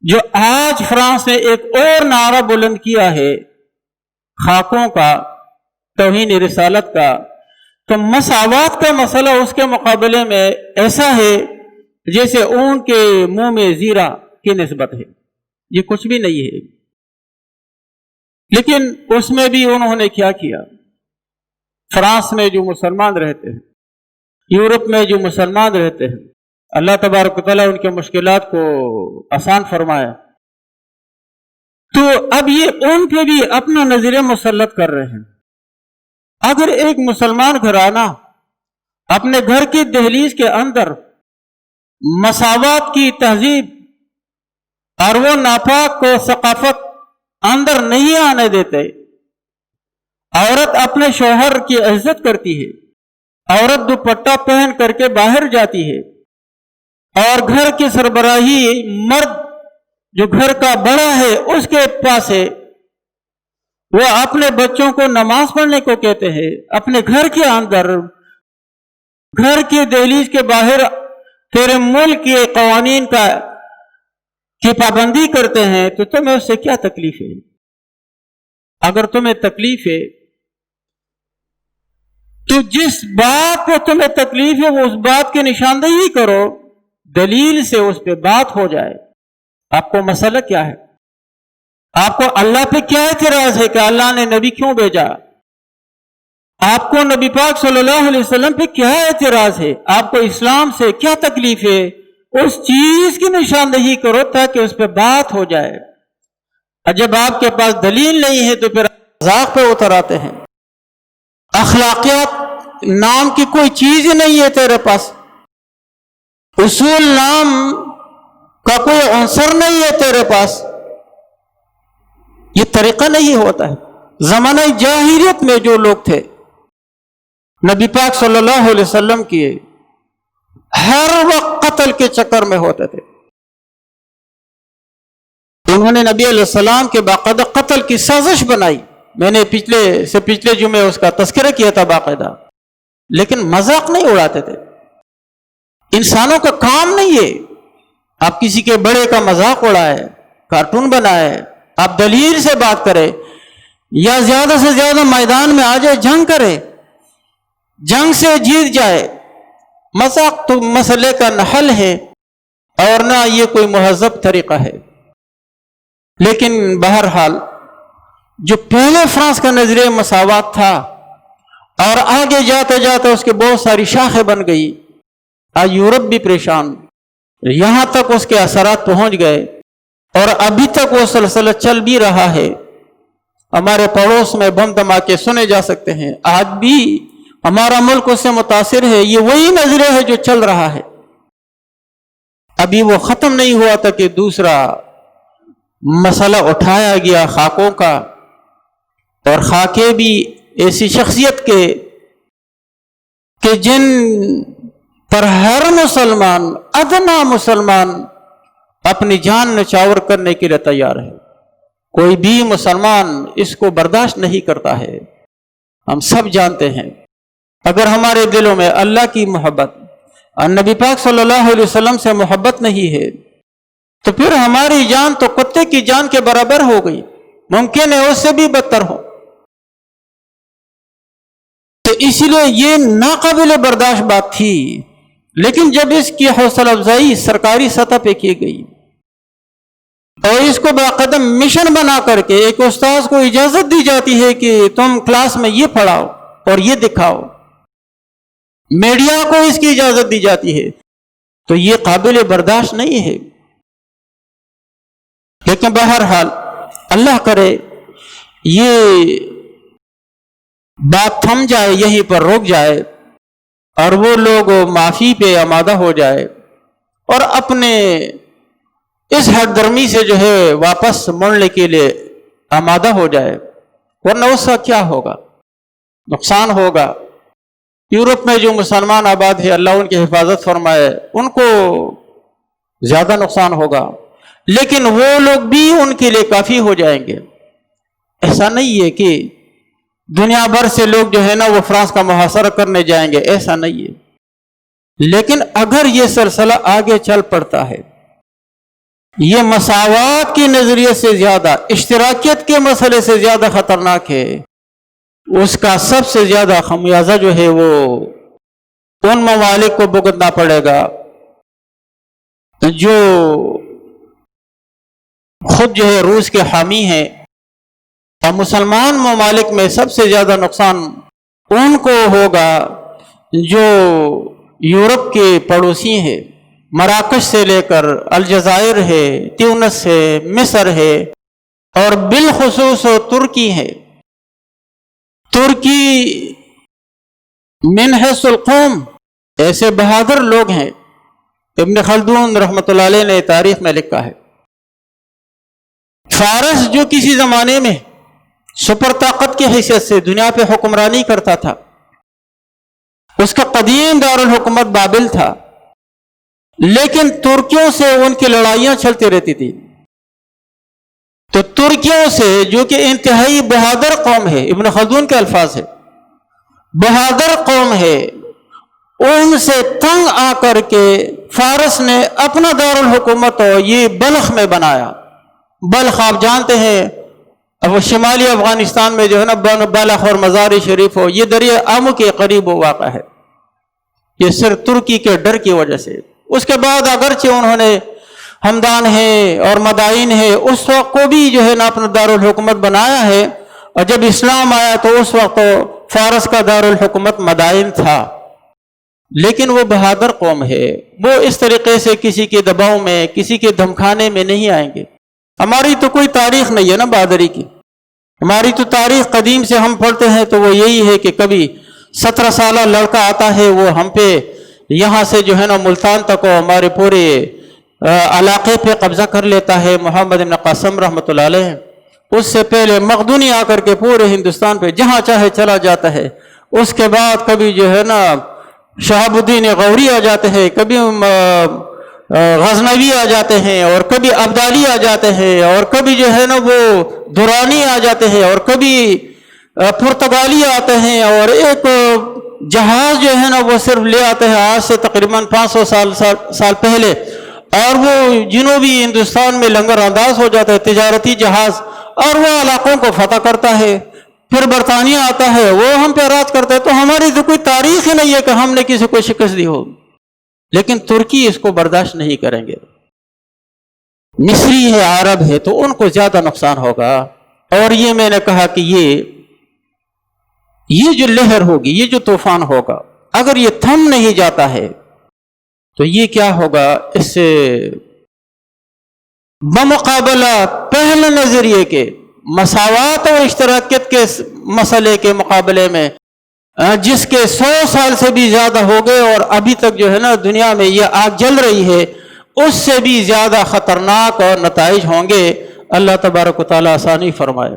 جو آج فرانس نے ایک اور نعرہ بلند کیا ہے خاکوں کا، توہین رسالت کا، تو مساوات کا مسئلہ اس کے مقابلے میں ایسا ہے جیسے اونٹ کے منہ میں زیرہ کی نسبت ہے، یہ کچھ بھی نہیں ہے۔ لیکن اس میں بھی انہوں نے کیا کیا؟ فرانس میں جو مسلمان رہتے ہیں، یورپ میں جو مسلمان رہتے ہیں، اللہ تبارک و تعالیٰ ان کے مشکلات کو آسان فرمایا، تو اب یہ ان پہ بھی اپنا نظریہ مسلط کر رہے ہیں۔ اگر ایک مسلمان گھرانہ اپنے گھر کی دہلیز کے اندر مساوات کی تہذیب اور وہ ناپاک کو ثقافت اندر نہیں آنے دیتے، عورت اپنے شوہر کی عزت کرتی ہے، عورت دوپٹہ پہن کر کے باہر جاتی ہے، اور گھر کی سربراہی مرد جو گھر کا بڑا ہے اس کے پاس ہے، وہ اپنے بچوں کو نماز پڑھنے کو کہتے ہیں، اپنے گھر کے اندر، گھر کی دہلیز کے باہر تیرے ملک کے قوانین کی پابندی کرتے ہیں، تو تمہیں اس سے کیا تکلیف ہے؟ اگر تمہیں تکلیف ہے تو جس بات کو تمہیں تکلیف ہے وہ اس بات کی نشاندہی کرو، دلیل سے اس پہ بات ہو جائے۔ آپ کو مسئلہ کیا ہے؟ آپ کو اللہ پہ کیا اعتراض ہے کہ اللہ نے نبی کیوں بھیجا؟ آپ کو نبی پاک صلی اللہ علیہ وسلم پہ کیا اعتراض ہے؟ آپ کو اسلام سے کیا تکلیف ہے؟ اس چیز کی نشاندہی کرو تاکہ اس پہ بات ہو جائے۔ اور جب آپ کے پاس دلیل نہیں ہے تو پھر مذاق پہ اتر آتے ہیں۔ اخلاقیات نام کی کوئی چیز ہی نہیں ہے تیرے پاس، اصول نام کا کوئی عنصر نہیں ہے تیرے پاس، یہ طریقہ نہیں ہوتا ہے۔ زمانہ جاہلیت میں جو لوگ تھے نبی پاک صلی اللہ علیہ وسلم کی ہر وقت قتل کے چکر میں ہوتے تھے، انہوں نے نبی علیہ السلام کے باقاعدہ قتل کی سازش بنائی۔ میں نے پچھلے جمعے اس کا تذکرہ کیا تھا باقاعدہ، لیکن مذاق نہیں اڑاتے تھے۔ انسانوں کا کام نہیں ہے آپ کسی کے بڑے کا مذاق اڑائے، کارٹون بنائے، آپ دلیل سے بات کرے، یا زیادہ سے زیادہ میدان میں آ جائے، جنگ کرے، جنگ سے جیت جائے۔ مذاق تو مسئلے کا نہ حل ہے اور نہ یہ کوئی مہذب طریقہ ہے۔ لیکن بہرحال جو پہلے فرانس کا نظریہ مساوات تھا اور آگے جاتے جاتے اس کے بہت ساری شاخیں بن گئی، آج یورپ بھی پریشان، یہاں تک اس کے اثرات پہنچ گئے اور ابھی تک وہ سلسلہ چل بھی رہا ہے۔ ہمارے پڑوس میں بم دھماکے سنے جا سکتے ہیں، آج بھی ہمارا ملک اس سے متاثر ہے۔ یہ وہی نظریہ ہے جو چل رہا ہے، ابھی وہ ختم نہیں ہوا تھا کہ دوسرا مسئلہ اٹھایا گیا خاکوں کا، اور خاکے بھی ایسی شخصیت کے کہ جن پر ہر مسلمان، ادنا مسلمان اپنی جان نچھاور کرنے کے لیے تیار ہے۔ کوئی بھی مسلمان اس کو برداشت نہیں کرتا ہے۔ ہم سب جانتے ہیں اگر ہمارے دلوں میں اللہ کی محبت اور نبی پاک صلی اللہ علیہ وسلم سے محبت نہیں ہے تو پھر ہماری جان تو کتے کی جان کے برابر ہو گئی، ممکن ہے اس سے بھی بدتر ہو۔ تو اسی لیے یہ ناقابل برداشت بات تھی، لیکن جب اس کی حوصلہ افزائی سرکاری سطح پہ کی گئی اور اس کو باقاعدہ مشن بنا کر کے ایک استاذ کو اجازت دی جاتی ہے کہ تم کلاس میں یہ پڑھاؤ اور یہ دکھاؤ، میڈیا کو اس کی اجازت دی جاتی ہے، تو یہ قابل برداشت نہیں ہے۔ لیکن بہرحال اللہ کرے یہ بات تھم جائے، یہیں پر رک جائے اور وہ لوگ معافی پہ آمادہ ہو جائے اور اپنے اس ہٹ درمی سے جو ہے واپس مڑنے کے لیے آمادہ ہو جائے، ورنہ اس کا کیا ہوگا؟ نقصان ہوگا۔ یورپ میں جو مسلمان آباد ہے، اللہ ان کی حفاظت فرمائے، ان کو زیادہ نقصان ہوگا، لیکن وہ لوگ بھی ان کے لیے کافی ہو جائیں گے۔ ایسا نہیں ہے کہ دنیا بھر سے لوگ جو ہے نا وہ فرانس کا محاصرہ کرنے جائیں گے، ایسا نہیں ہے۔ لیکن اگر یہ سلسلہ آگے چل پڑتا ہے یہ مساوات کے نظریے سے زیادہ، اشتراکیت کے مسئلے سے زیادہ خطرناک ہے، اس کا سب سے زیادہ خمیازہ جو ہے وہ ان ممالک کو بھگتنا پڑے گا جو خود جو ہے روس کے حامی ہیں، اور مسلمان ممالک میں سب سے زیادہ نقصان ان کو ہوگا جو یورپ کے پڑوسی ہیں، مراکش سے لے کر الجزائر ہے، تیونس ہے، مصر ہے، اور بالخصوص ترکی ہے۔ ترکی من حیث القوم ایسے بہادر لوگ ہیں، ابن خلدون رحمۃ اللہ علیہ نے تاریخ میں لکھا ہے، فارس جو کسی زمانے میں سپر طاقت کی حیثیت سے دنیا پہ حکمرانی کرتا تھا، اس کا قدیم دارالحکومت بابل تھا، لیکن ترکیوں سے ان کی لڑائیاں چلتی رہتی تھی۔ تو ترکیوں سے جو کہ انتہائی بہادر قوم ہے، ابن خلدون کے الفاظ ہے، بہادر قوم ہے، ان سے تنگ آ کر کے فارس نے اپنا دارالحکومت یہ بلخ میں بنایا۔ بلخ آپ جانتے ہیں، اب شمالی افغانستان میں جو ہے نا بلخ اور مزار شریف ہو، یہ دریا آمو کے قریب واقع ہے، یہ صرف ترکی کے ڈر کی وجہ سے۔ اس کے بعد اگرچہ انہوں نے ہمدان ہے اور مدائن ہے، اس وقت کو بھی جو ہے نا اپنا دارالحکومت بنایا ہے، اور جب اسلام آیا تو اس وقت فارس کا دارالحکومت مدائن تھا، لیکن وہ بہادر قوم ہے، وہ اس طریقے سے کسی کے دباؤ میں، کسی کے دھمکانے میں نہیں آئیں گے۔ ہماری تو کوئی تاریخ نہیں ہے نا بہادری کی، ہماری تو تاریخ قدیم سے ہم پڑھتے ہیں تو وہ یہی ہے کہ کبھی 17 سالہ لڑکا آتا ہے، وہ ہم پہ یہاں سے جو ہے نا ملتان تک ہمارے پورے علاقے پہ قبضہ کر لیتا ہے، محمد بن قاسم رحمۃ اللہ علیہ۔ اس سے پہلے مقدونی آ کر کے پورے ہندوستان پہ جہاں چاہے چلا جاتا ہے۔ اس کے بعد کبھی جو ہے نا شہاب الدین غوری آ جاتے ہیں، کبھی غزنوی آ جاتے ہیں، اور کبھی ابدالی آ جاتے ہیں، اور کبھی جو ہے نا وہ دورانی آ جاتے ہیں، اور کبھی پرتگالی آتے ہیں، اور ایک جہاز جو ہے نا وہ صرف لے آتے ہیں آج سے تقریباً 500 سال پہلے، اور وہ جنوبی ہندوستان میں لنگر انداز ہو جاتا ہے تجارتی جہاز، اور وہ علاقوں کو فتح کرتا ہے۔ پھر برطانیہ آتا ہے، وہ ہم پہ راج کرتا ہے۔ تو ہماری تو کوئی تاریخ ہی نہیں ہے کہ ہم نے کسی کو شکست دی ہو، لیکن ترکی اس کو برداشت نہیں کریں گے۔ مصری ہے، عرب ہے، تو ان کو زیادہ نقصان ہوگا۔ اور یہ میں نے کہا کہ یہ جو لہر ہوگی، یہ جو طوفان ہوگا، اگر یہ تھم نہیں جاتا ہے تو یہ کیا ہوگا، اس سے بمقابلہ پہلے نظریے کے مساوات اور اشتراکیت کے مسئلے کے مقابلے میں جس کے 100 سال سے بھی زیادہ ہو گئے اور ابھی تک جو ہے نا دنیا میں یہ آگ جل رہی ہے، اس سے بھی زیادہ خطرناک اور نتائج ہوں گے۔ اللہ تبارک و تعالیٰ آسانی فرمائے۔